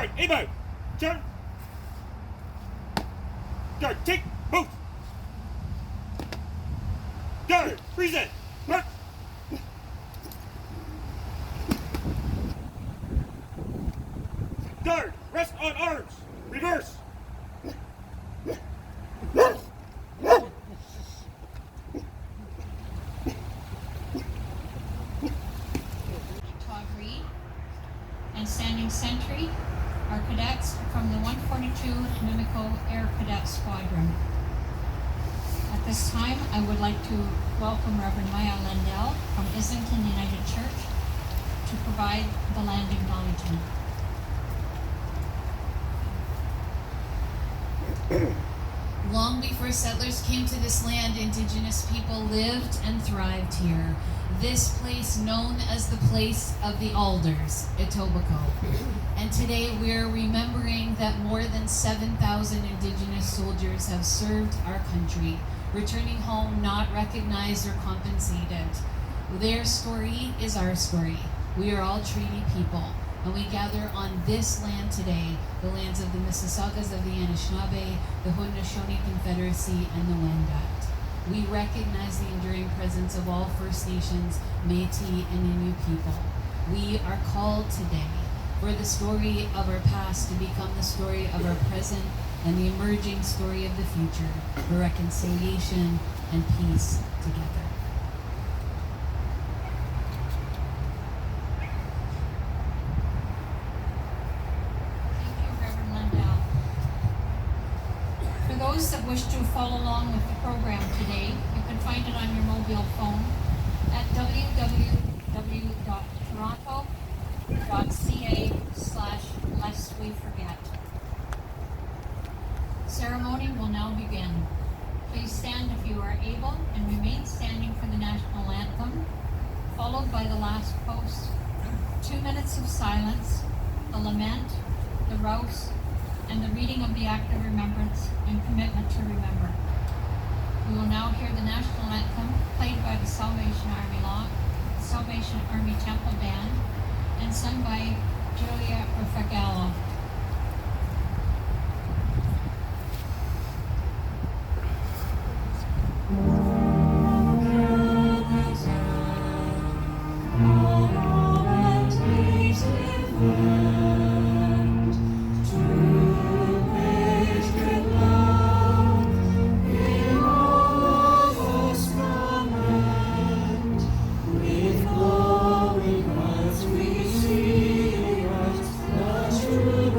Guard, inbound. Turn. Guard, take, move. Guard, present. Mark. Guard, rest on arms. Reverse. And standing sentry are cadets from the 142 Etobicoke Air Cadet Squadron. At this time, I would like to welcome Reverend Maya Lendell from Islington United Church to provide the land acknowledgement. Long before settlers came to this land, Indigenous people lived and thrived here. This place known as the place of the Alders, Etobicoke. And today we're remembering that more than 7,000 Indigenous soldiers have served our country, returning home not recognized or compensated. Their story is our story. We are all treaty people, and we gather on this land today, the lands of the Mississaugas of the Anishinaabe, the Haudenosaunee Confederacy, and the Wendat. We recognize the enduring presence of all First Nations, Métis, and Innu people. We are called today for the story of our past to become the story of our present and the emerging story of the future for reconciliation and peace together. Those that wish to follow along with the program today, you can find it on your mobile phone at www.toronto.ca/lestweforget. Ceremony will now begin. Please stand if you are able and remain standing for the national anthem, followed by the last post, 2 minutes of silence, the lament, the rouse, and the reading of the act of remembrance and commitment to remember. We will now hear the national anthem played by the Salvation Army Temple Band and sung by Julia Raffagallo. With glowing eyes we see the true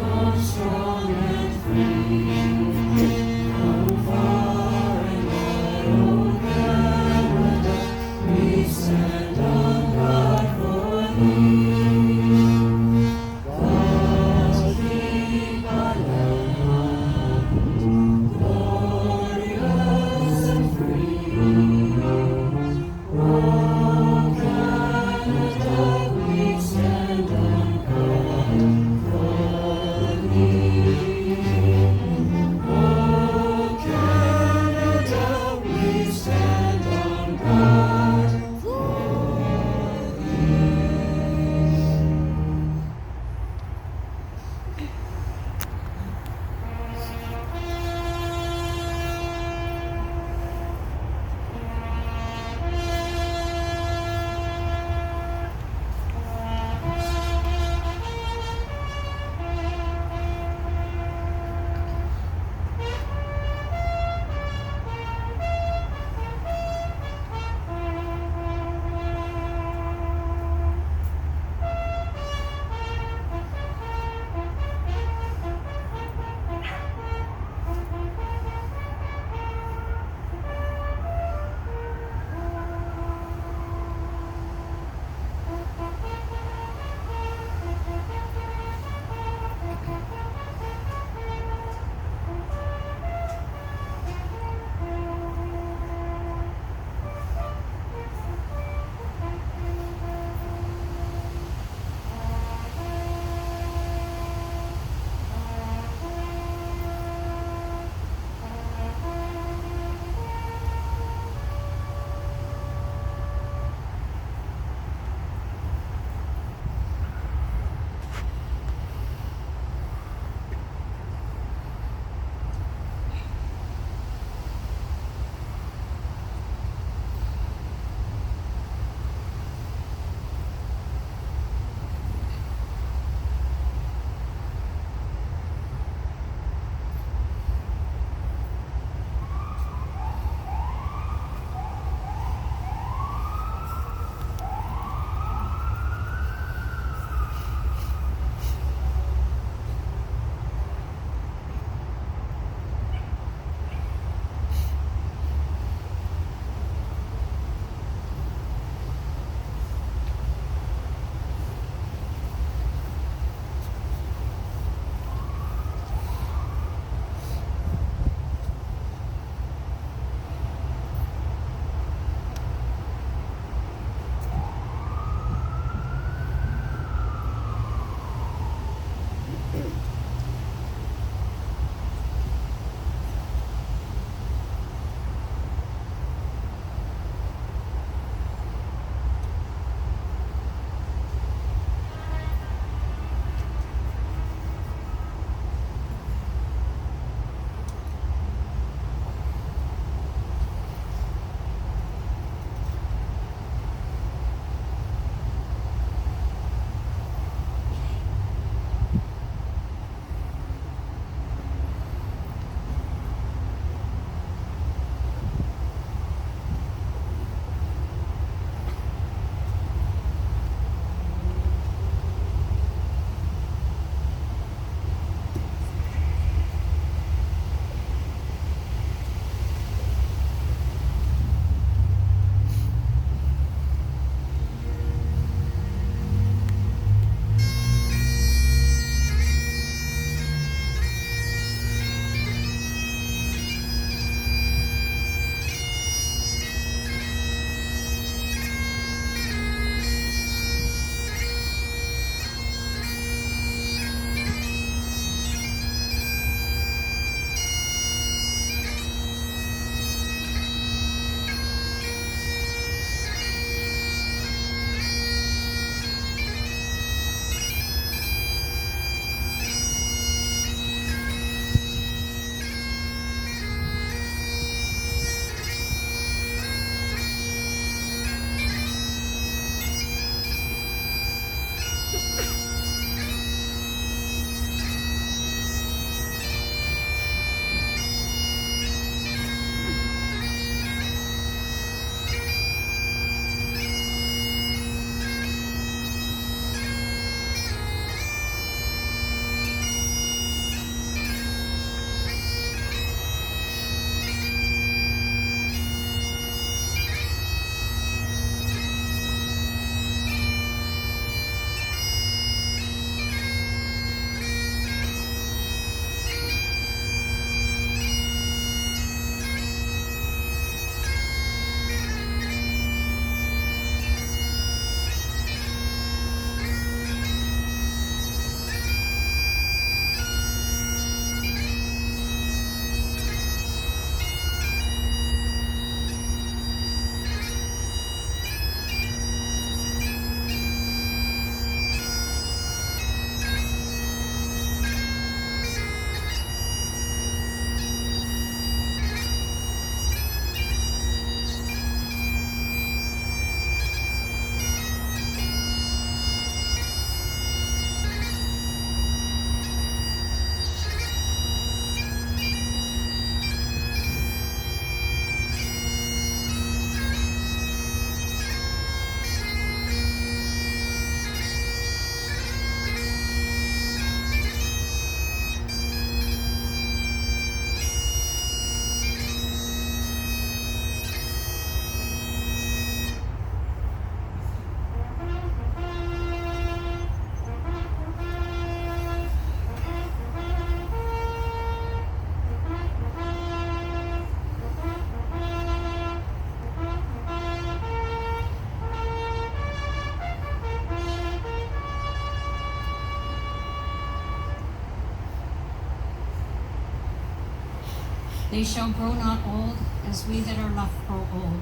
They shall grow not old, as we that are left grow old.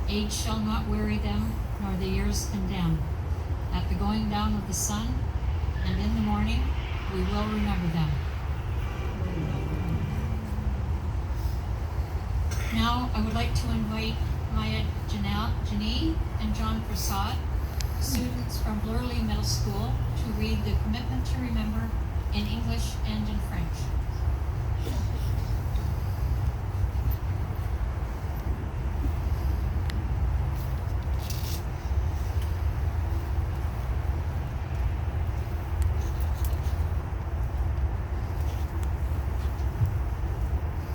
Age shall not weary them, nor the years condemn. At the going down of the sun, and in the morning, we will remember them. Now, I would like to invite Maya Janine and John Prasad, students from Blurley Middle School, to read the Commitment to Remember in English and in French.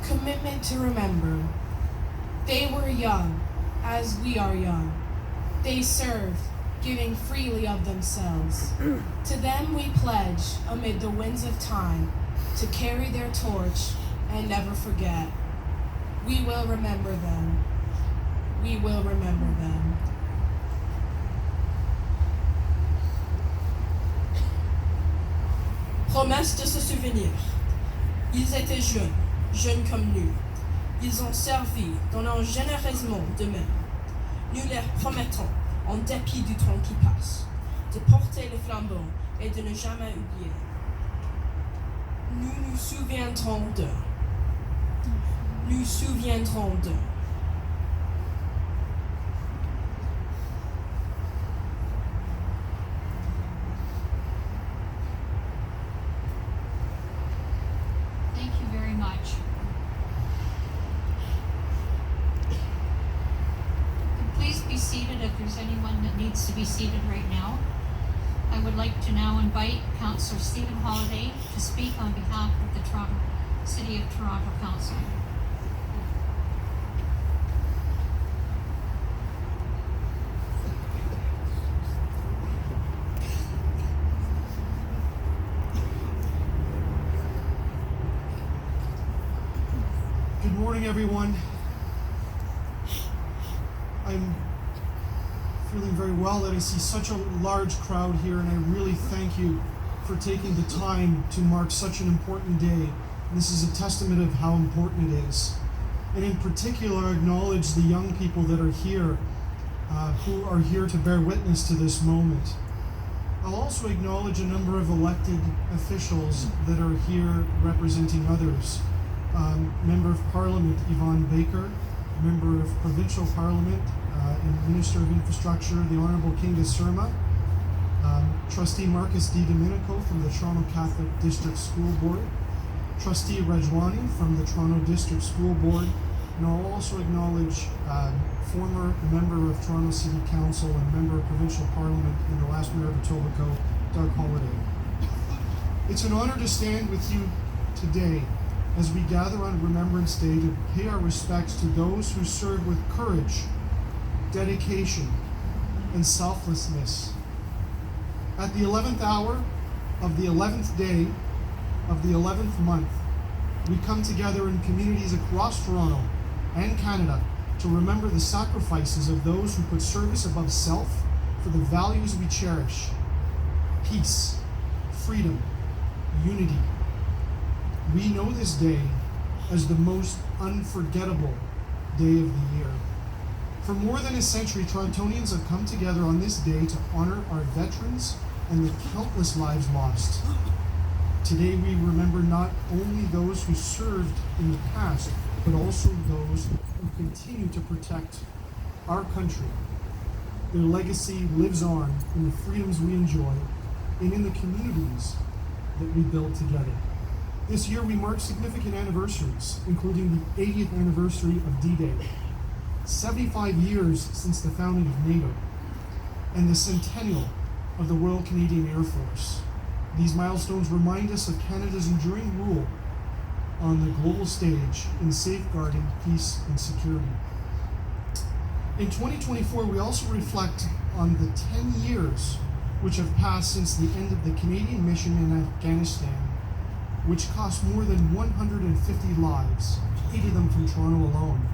Commitment to remember. They were young, as we are young. They served, giving freely of themselves. To them we pledge, amid the winds of time, to carry their torch and never forget. We will remember them. We will remember them. Promesse de se souvenir. Ils étaient jeunes comme nous. Ils ont servi, donnant généreusement d'eux-mêmes. Nous leur promettons, en dépit du temps qui passe, de porter le flambeau et de ne jamais oublier. Nous nous souviendrons d'eux. Nous souviendrons d'eux. Thank you very much. Please be seated if there's anyone that needs to be seated right now. I would like to now invite Councillor Stephen Holliday to speak on behalf of the City of Toronto Council. Good morning, everyone. I'm feeling very well that I see such a large crowd here, and I really thank you for taking the time to mark such an important day. This is a testament of how important it is. And in particular, I acknowledge the young people that are here, who are here to bear witness to this moment. I'll also acknowledge a number of elected officials that are here representing others. Member of Parliament Yvan Baker, Member of Provincial Parliament and Minister of Infrastructure, the Honourable Kinga Surma, Trustee Marcus D. Domenico from the Toronto Catholic District School Board, Trustee Rajwani from the Toronto District School Board, and I'll also acknowledge former member of Toronto City Council and member of Provincial Parliament and the last mayor of Etobicoke, Doug Holliday. It's an honor to stand with you today as we gather on Remembrance Day to pay our respects to those who served with courage, dedication, and selflessness. At the 11th hour of the 11th day of the 11th month, we come together in communities across Toronto and Canada to remember the sacrifices of those who put service above self for the values we cherish: peace, freedom, unity. We know this day as the most unforgettable day of the year. For more than a century, Torontonians have come together on this day to honor our veterans and the countless lives lost. Today we remember not only those who served in the past, but also those who continue to protect our country. Their legacy lives on in the freedoms we enjoy and in the communities that we build together. This year we mark significant anniversaries, including the 80th anniversary of D-Day, 75 years since the founding of NATO, and the centennial of the Royal Canadian Air Force. These milestones remind us of Canada's enduring role on the global stage in safeguarding peace and security. In 2024, we also reflect on the 10 years which have passed since the end of the Canadian mission in Afghanistan, which cost more than 150 lives, 80 of them from Toronto alone.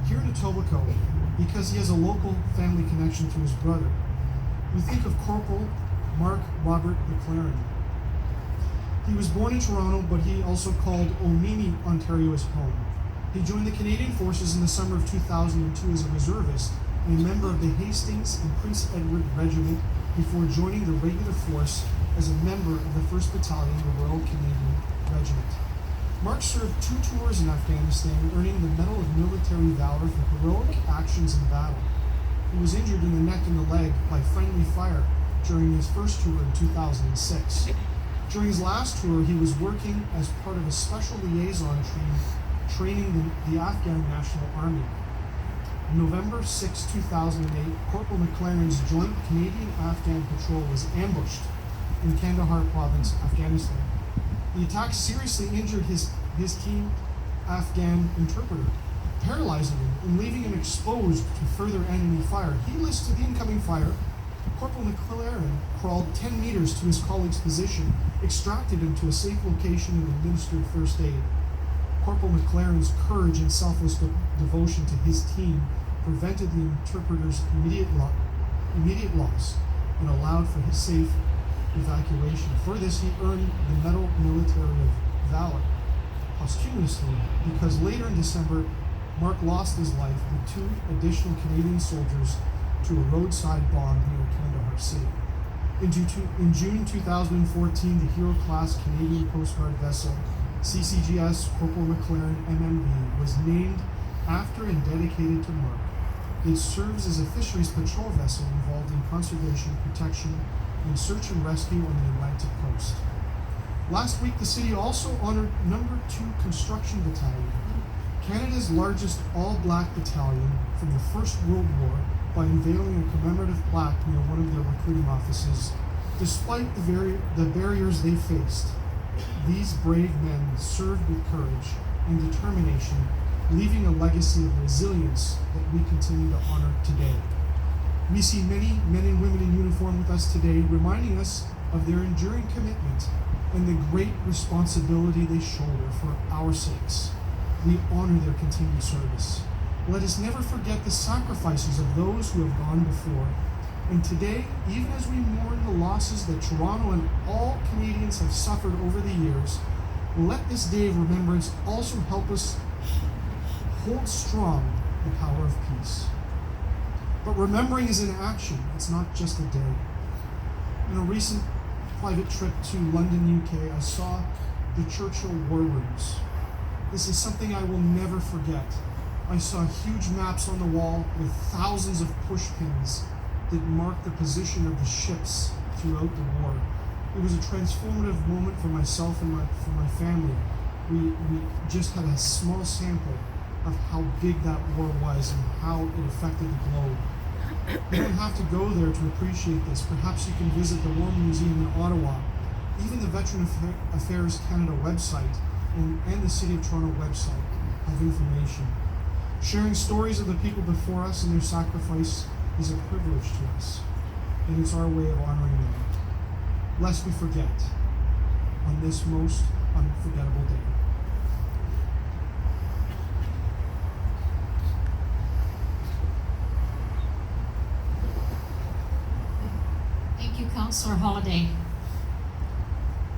Here in Etobicoke, because he has a local family connection to his brother, we think of Corporal Mark Robert McLaren. He was born in Toronto, but he also called Omini, Ontario his home. He joined the Canadian Forces in the summer of 2002 as a reservist and a member of the Hastings and Prince Edward Regiment before joining the regular force as a member of the 1st Battalion, the Royal Canadian Regiment. Mark served 2 tours in Afghanistan, earning the Medal of Military Valor for heroic actions in battle. He was injured in the neck and the leg by friendly fire during his first tour in 2006. During his last tour, he was working as part of a special liaison team training the Afghan National Army. On November 6, 2008, Corporal McLaren's Joint Canadian-Afghan Patrol was ambushed in Kandahar Province, Afghanistan. The attack seriously injured his team Afghan interpreter, paralyzing him and leaving him exposed to further enemy fire. Heedless to the incoming fire, Corporal McLaren crawled 10 meters to his colleague's position, extracted him to a safe location and administered first aid. Corporal McLaren's courage and selfless devotion to his team prevented the interpreter's immediate loss and allowed for his safe evacuation. For this, he earned the Medal of Military Valor posthumously because later in December, Mark lost his life with 2 additional Canadian soldiers to a roadside bomb near Kandahar City. In June 2014, the Hero-class Canadian Coast Guard vessel CCGS Corporal McLaren M.P.P. was named after and dedicated to Mark. It serves as a fisheries patrol vessel involved in conservation, protection, and search and rescue on the Atlantic coast. Last week, the city also honored No. 2 Construction Battalion, Canada's largest all-black battalion from the First World War, by unveiling a commemorative plaque near one of their recruiting offices. Despite the barriers they faced, these brave men served with courage and determination, leaving a legacy of resilience that we continue to honor today. We see many men and women in uniform with us today, reminding us of their enduring commitment and the great responsibility they shoulder for our sakes. We honor their continued service. Let us never forget the sacrifices of those who have gone before. And today, even as we mourn the losses that Toronto and all Canadians have suffered over the years, let this day of remembrance also help us hold strong the power of peace. But remembering is an action, it's not just a day. In a recent private trip to London, UK, I saw the Churchill War Rooms. This is something I will never forget. I saw huge maps on the wall with thousands of push pins that marked the position of the ships throughout the war. It was a transformative moment for myself and for my family. We just had a small sample of how big that war was and how it affected the globe. You don't have to go there to appreciate this. Perhaps you can visit the War Museum in Ottawa, even the Veteran Affairs Canada website and the City of Toronto website have information. Sharing stories of the people before us and their sacrifice is a privilege to us, and it's our way of honoring them, lest we forget on this most unforgettable day. Thank you, Councillor Holiday.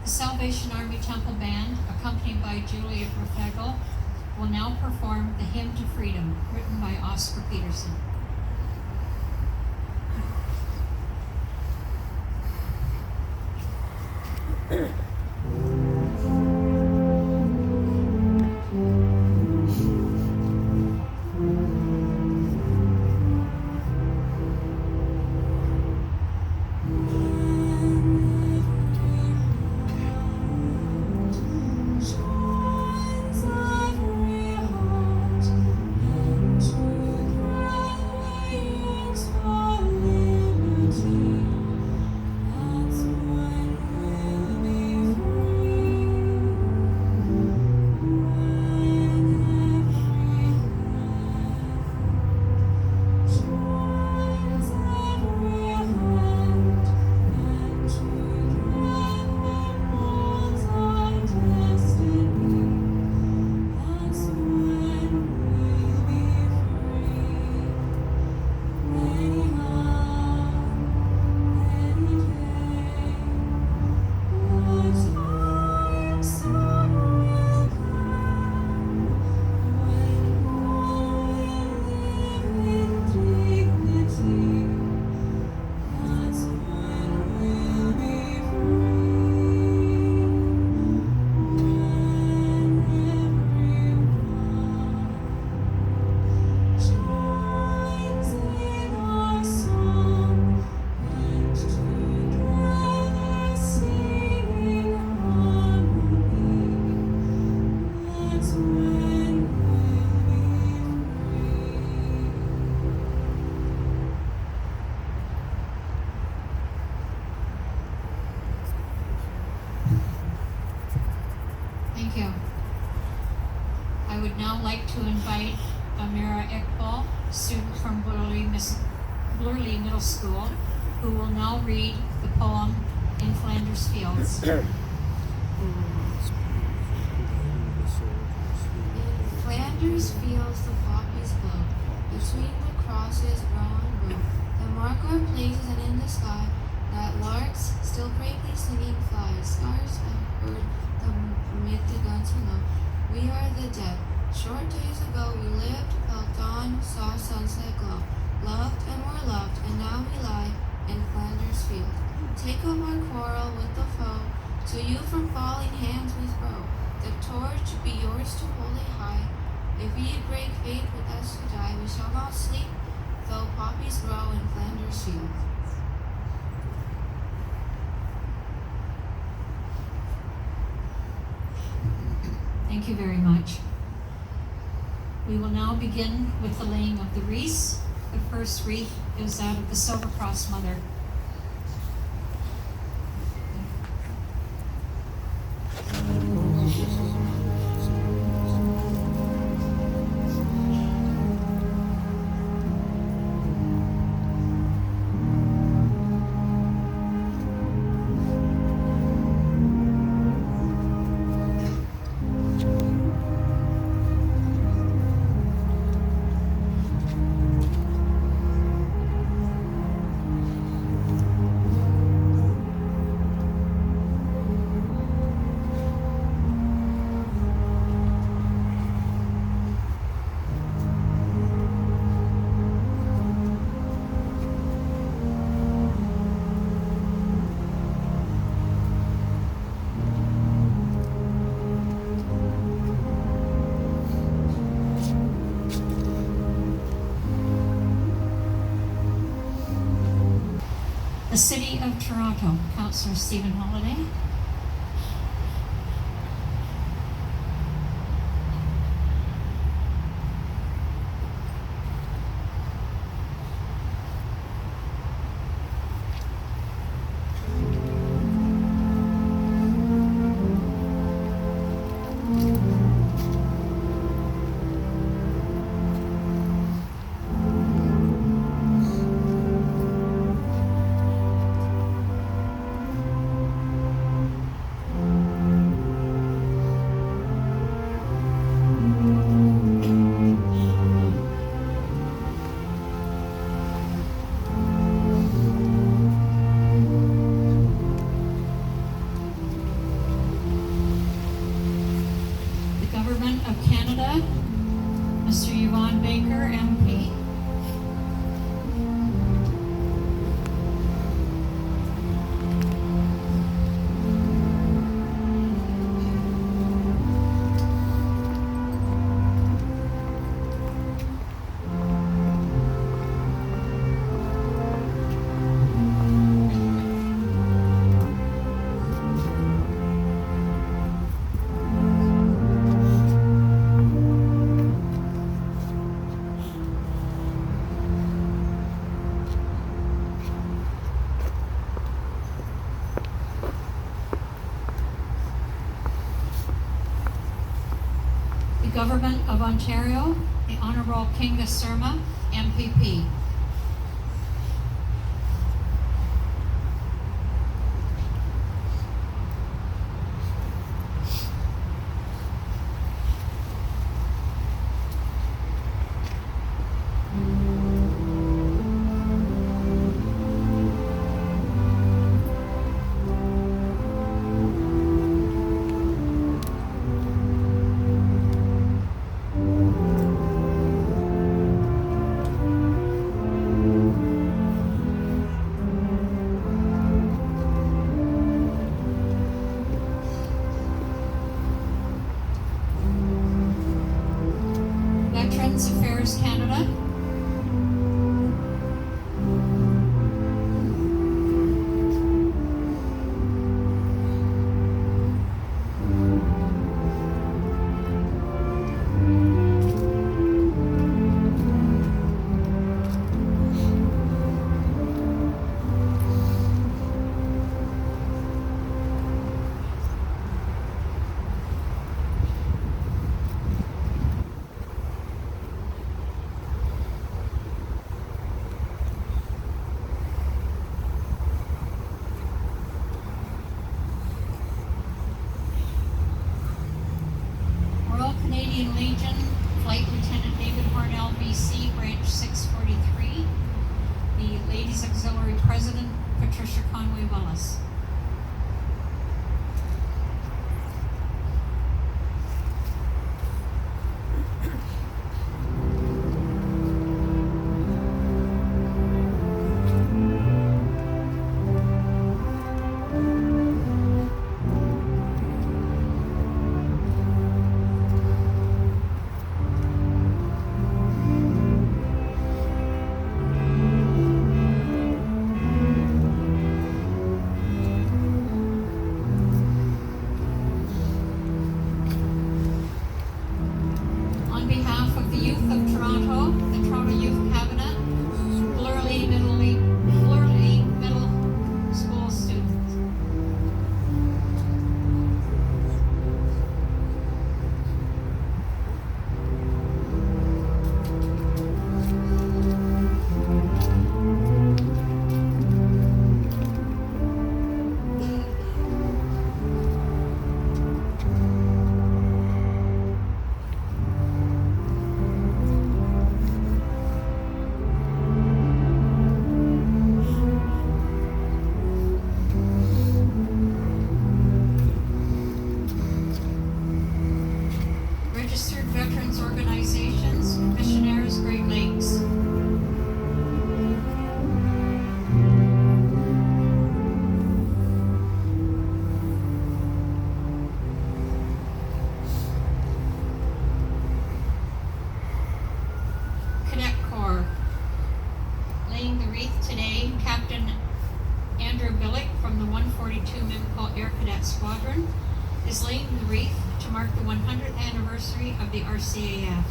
The Salvation Army Temple Band, accompanied by Julia Profego, will now perform the Hymn to Freedom, written by Oscar Peterson. Shines every heart into I would now like to invite Amira Iqbal, student from Blurley Middle School, who will now read the poem In Flanders Fields. In Flanders fields the poppies blow, between the crosses row on row, that mark our places, and in the sky, that larks, still bravely singing, fly. Stars have heard them amid the guns below. We are the dead. Short days ago we lived, felt dawn, saw sunset glow, loved and were loved, and now we lie in Flanders field. Take up our quarrel with the foe, to you from falling hands we throw. The torch be yours to hold it high. If ye break faith with us to die, we shall not sleep, though poppies grow in Flanders field. Thank you very much. We will now begin with the laying of the wreaths. The first wreath is that of the Silver Cross Mother. The City of Toronto, Councillor Stephen Holiday. Government of Canada, Mr. Yvan Baker, M.P. Government of Ontario, the Honourable Kinga Surma, M.P.P. Veterans Affairs Canada. President Patricia Conway Willis. On behalf of the youth of Toronto, the Toronto Youth Cabinet, Fleur-Lee Middle School students. Registered veterans organizations, Missionaries Great Lakes. Cadet Corps. Laying the wreath today, Captain Andrew Billick from the 142 M.P.P Air Cadet Squadron is laying the wreath to mark the 100th anniversary of the RCAF.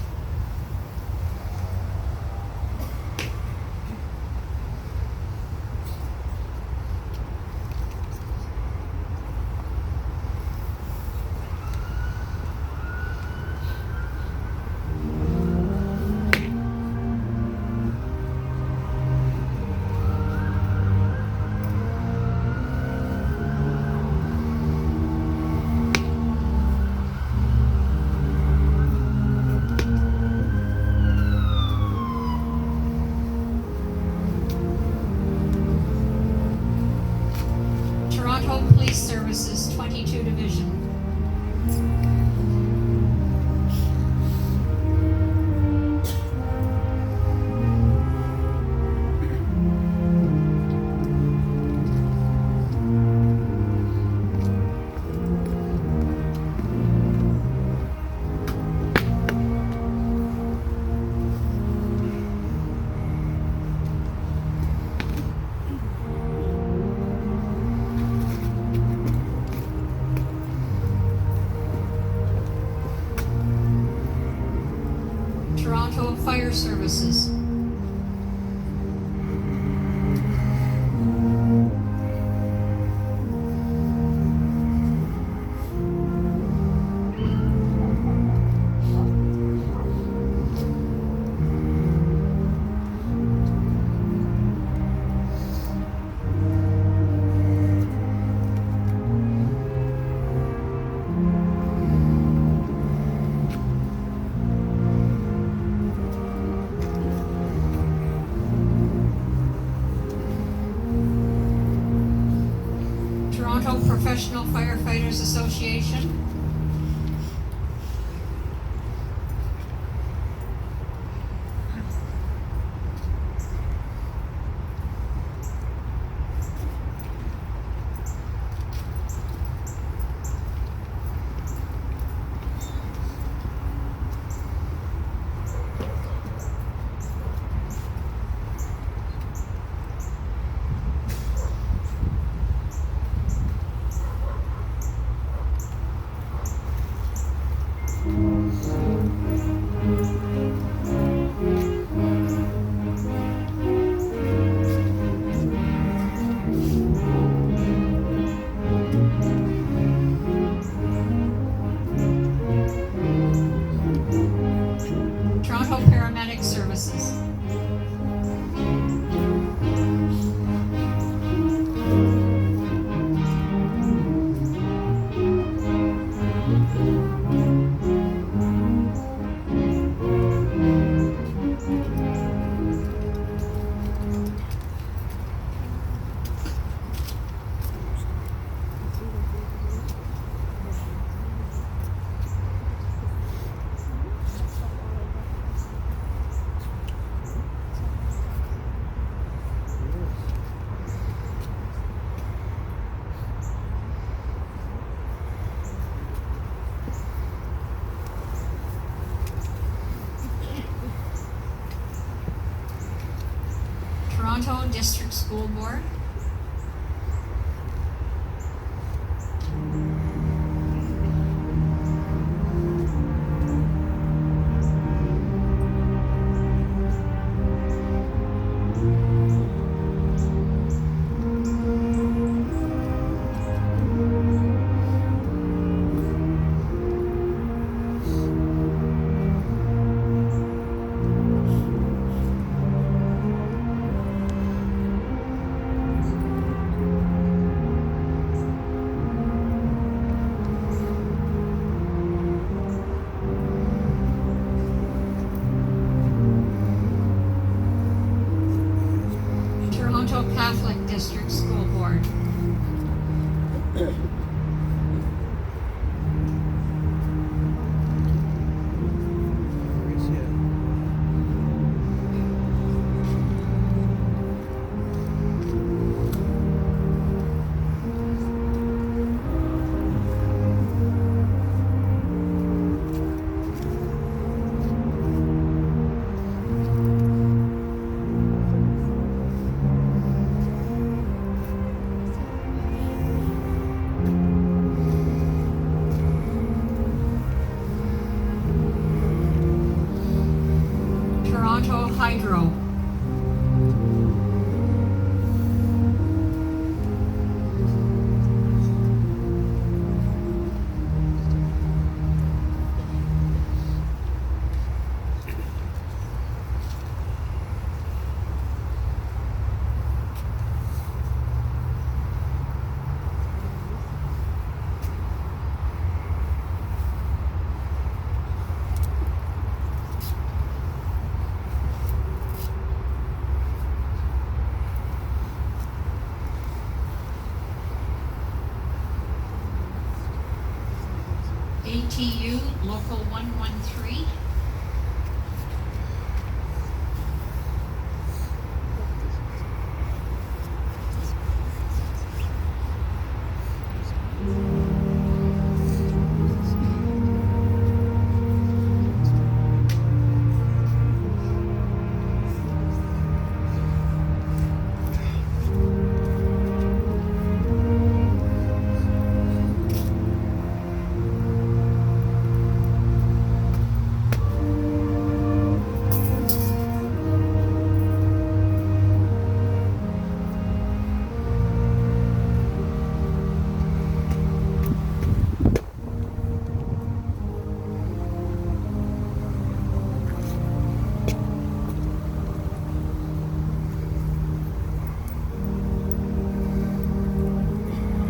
Toronto Police Services 22 Division. Toronto Fire Services. Toronto Professional Firefighters Association. Toronto District School Board. Toronto Catholic District School Board. Toronto Hydro. ATU Local 113.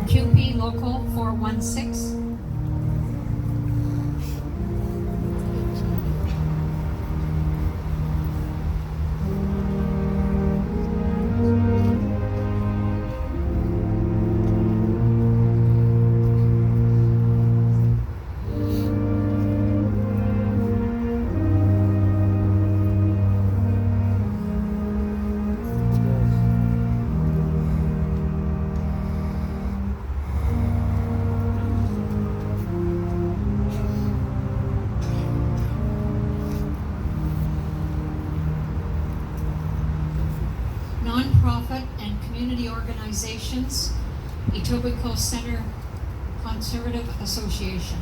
QP Local 416. Non-profit and community organizations, Etobicoke Center Conservative Association.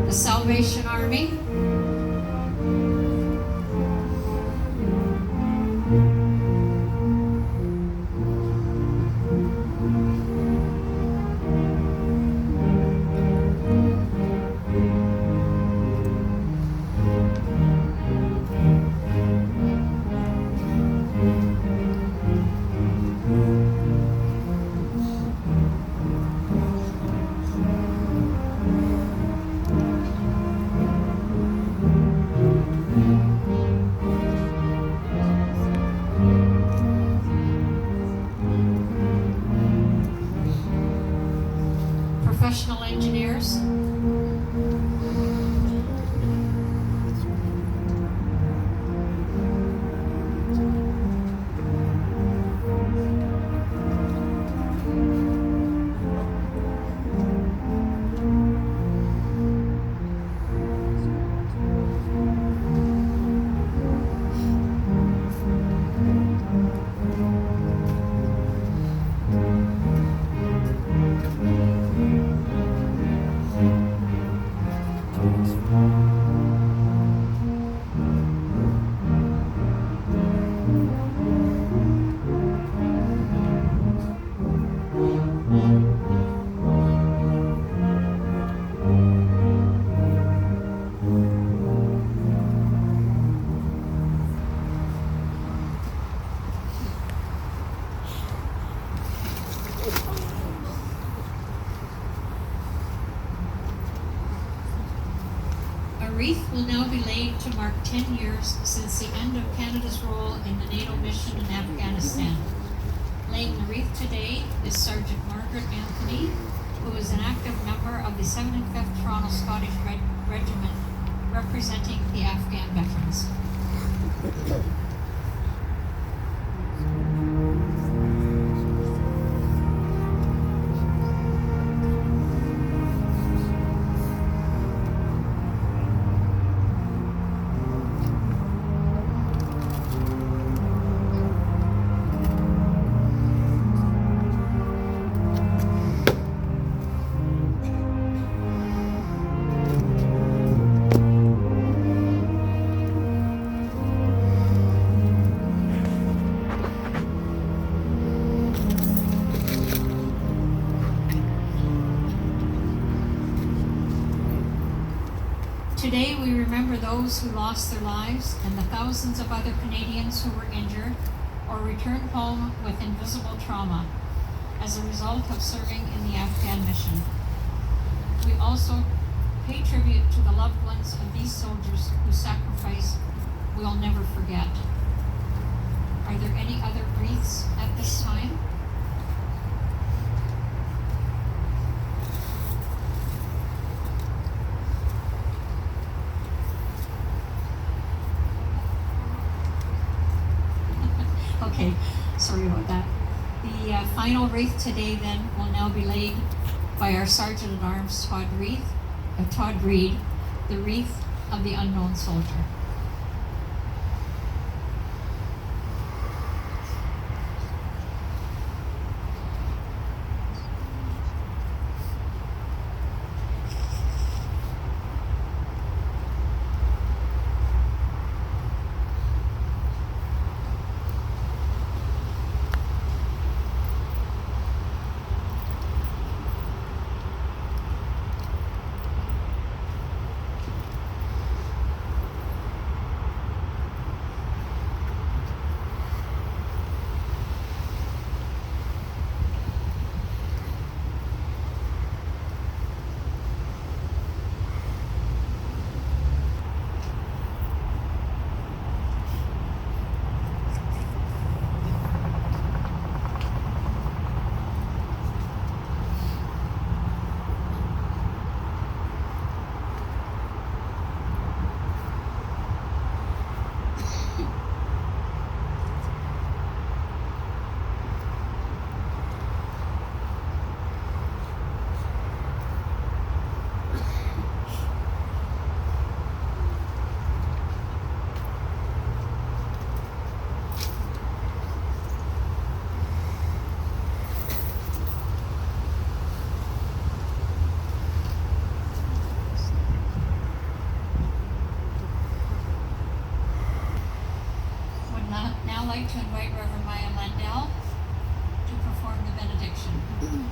The Salvation Army. years. A wreath will now be laid to mark 10 years since the end of Canada's role in the NATO mission in Afghanistan. Laying the wreath today is Sergeant Margaret Anthony, who is an active member of the 75th Toronto Scottish Regiment, representing the Afghan veterans. Today we remember those who lost their lives and the thousands of other Canadians who were injured or returned home with invisible trauma as a result of serving in the Afghan mission. We also pay tribute to the loved ones of these soldiers whose sacrifice we'll never forget. Are there any other wreaths at this time? Okay, sorry about that. The final wreath today then will now be laid by our Sergeant at Arms, Todd Reed, the wreath of the unknown soldier. Now like to invite Reverend Maya Landell to perform the benediction.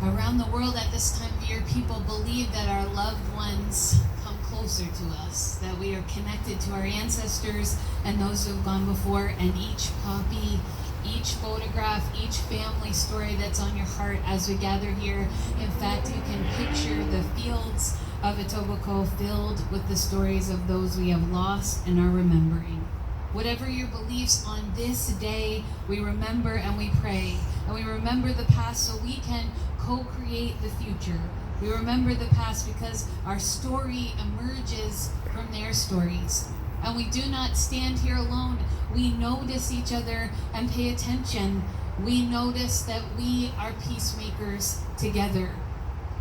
Around the world at this time of year, people believe that our loved ones come closer to us, that we are connected to our ancestors and those who have gone before, and each poppy, each photograph, each family story that's on your heart as we gather here. In fact, you can picture the fields of Etobicoke filled with the stories of those we have lost and are remembering. Whatever your beliefs on this day, we remember and we pray. And we remember the past so we can co-create the future. We remember the past because our story emerges from their stories. And we do not stand here alone. We notice each other and pay attention. We notice that we are peacemakers together.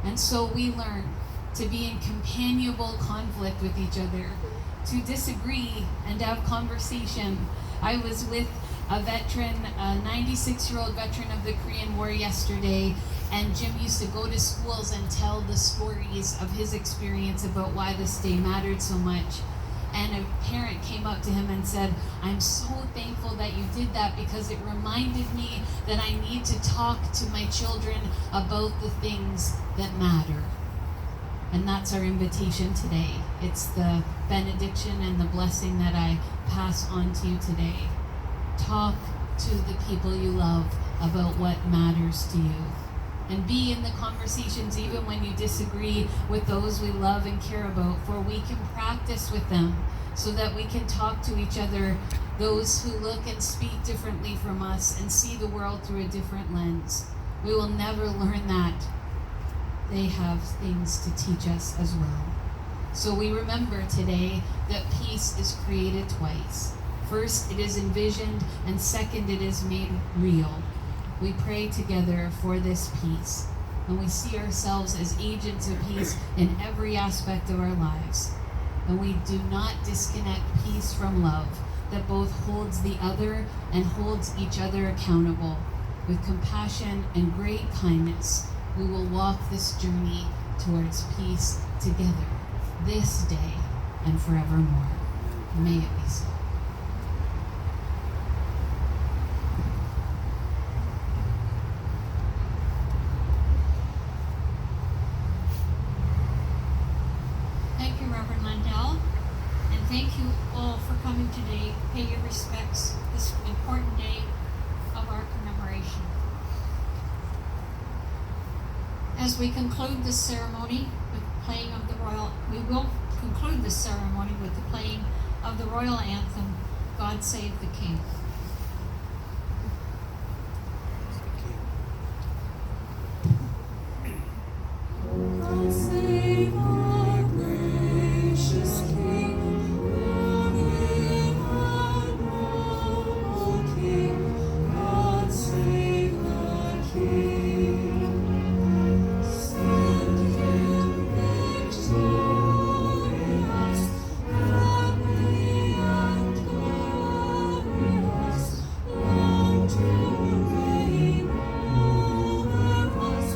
And so we learn to be in companionable conflict with each other, to disagree and have conversation. I was with a veteran, a 96-year-old veteran of the Korean War yesterday, and Jim used to go to schools and tell the stories of his experience about why this day mattered so much. And a parent came up to him and said, "I'm so thankful that you did that because it reminded me that I need to talk to my children about the things that matter." And that's our invitation today. It's the benediction and the blessing that I pass on to you today. Talk to the people you love about what matters to you. And be in the conversations even when you disagree with those we love and care about, for we can practice with them so that we can talk to each other, those who look and speak differently from us and see the world through a different lens. We will never learn that. They have things to teach us as well. So we remember today that peace is created twice. First, it is envisioned, and second, it is made real. We pray together for this peace, and we see ourselves as agents of peace in every aspect of our lives. And we do not disconnect peace from love, that both holds the other and holds each other accountable. With compassion and great kindness, we will walk this journey towards peace together, this day and forevermore. May it be so. Thank you, Reverend Landell, and thank you all for coming today to pay your respects this important day of our commemoration. As we conclude this ceremony with the playing of we will conclude this ceremony with the playing of the royal anthem, God Save the King. God save our gracious King, loving and noble King. God save the King. Send him victorious, happy and glorious, long to reign over us.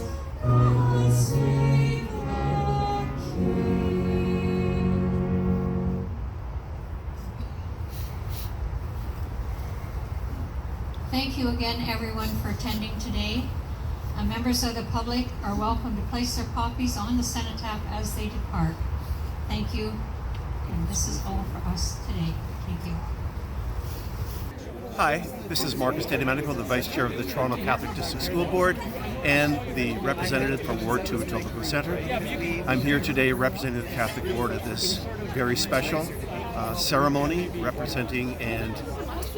God save the King. Thank you again, everyone, for attending today. Members of the public are welcome to place their poppies on the cenotaph as they depart. Thank you, and this is all for us today. Thank you. Hi, this is Marcus Teddy-Manico, the Vice Chair of the Toronto Catholic District School Board and the representative from Ward 2 Etobicoke Centre. I'm here today representing the Catholic Board at this very special ceremony representing and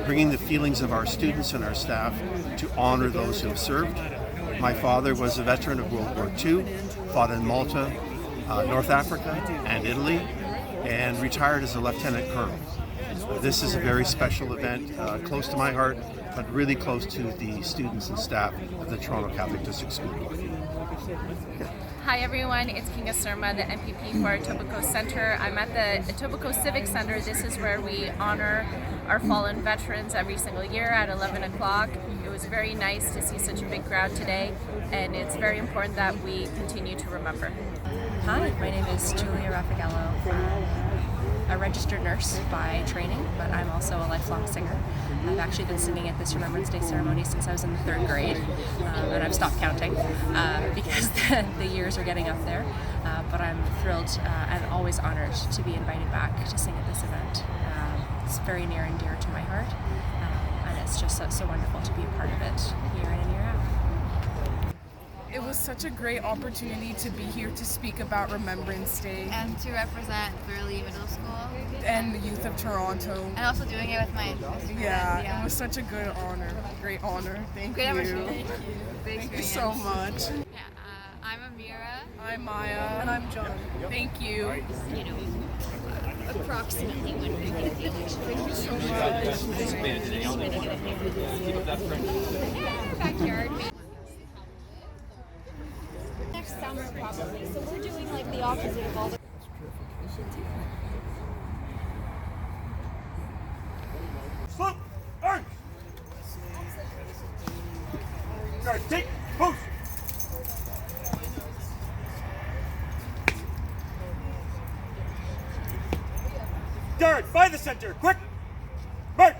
bringing the feelings of our students and our staff to honor those who have served. My father was a veteran of World War II, fought in Malta, North Africa, and Italy, and retired as a lieutenant colonel. This is a very special event, close to my heart, but really close to the students and staff of the Toronto Catholic District School Board. Hi everyone, it's Kinga Surma, the M.P.P. for Etobicoke Centre. I'm at the Etobicoke Civic Centre. This is where we honor our fallen veterans every single year at 11 o'clock. It was very nice to see such a big crowd today, and it's very important that we continue to remember. Hi, my name is Julia Raffagello. A registered nurse by training, but I'm also a lifelong singer. I've actually been singing at this Remembrance Day ceremony since I was in the 3rd grade, and I've stopped counting because the years are getting up there. But I'm thrilled and always honored to be invited back to sing at this event. It's very near and dear to my heart, and it's just so wonderful to be a part of it year in and year out. It was such a great opportunity to be here to speak about Remembrance Day And to represent Burley Middle School. and the youth of Toronto. And also doing it with my Yeah, it was such a good honor, great honor. Thank Great you. opportunity. Thank you so much. Yeah, I'm Amira. I'm Maya. And I'm John. Thank you. You know, approximately when we think the election. Thank you so much. Backyard. Next summer probably. So we're doing like the opposite of all the Slope, arch. Guard, take, post. Guard, by the center, quick. March.